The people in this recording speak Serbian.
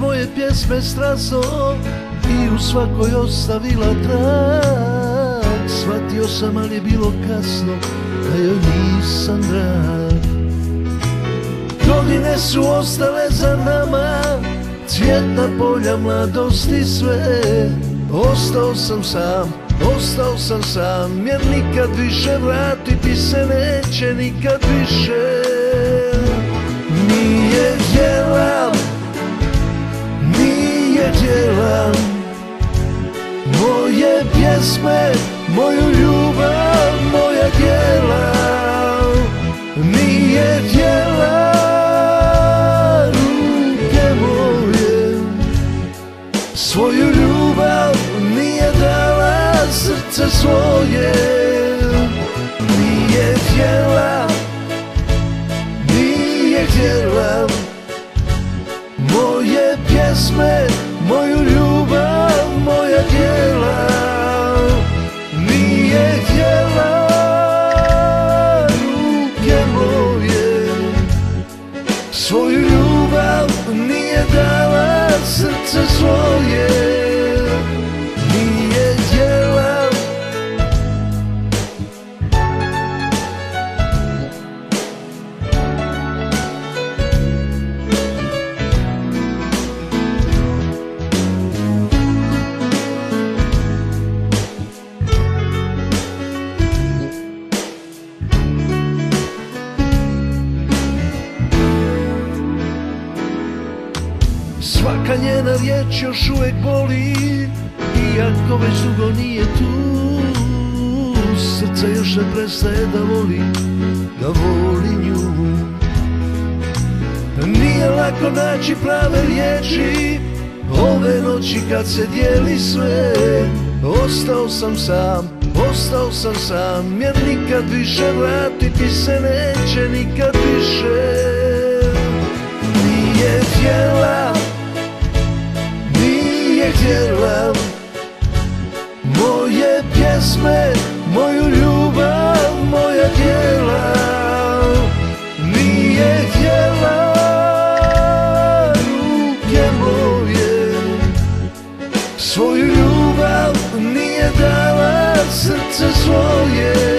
moje pjesme strazo i u svakoj ostavila trag. Shvatio sam, ali je bilo kasno, da joj nisam drag. Godine su ostale za nama, cvjetna polja mladosti sve. Ostao sam sam, jer nikad više vratiti se neće, nikad više. Nije htjela moje pjesme, moju ljubav, moja djela. Nije htjela ruke moje, svoju ljubav nije dala, srce svoje. Nije htjela moje pjesme, moju ljubav, moja djela. Nije htjela ruke moje, svoju ljubav nije dala, srce svoje. Nije htjela. Svaka njena riječ još uvijek boli, iako već dugo nije tu. Srce još ne prestaje da voli nju. Nije lako naći prave riječi, ove noći kad se dijeli sve. Ostao sam sam, jer nikad više vratiti se neće, nikad više. Nije htjela moje pjesme, moju ljubav, moja djela. Nije htjela ruke moje, svoju ljubav nije dala, srce svoje.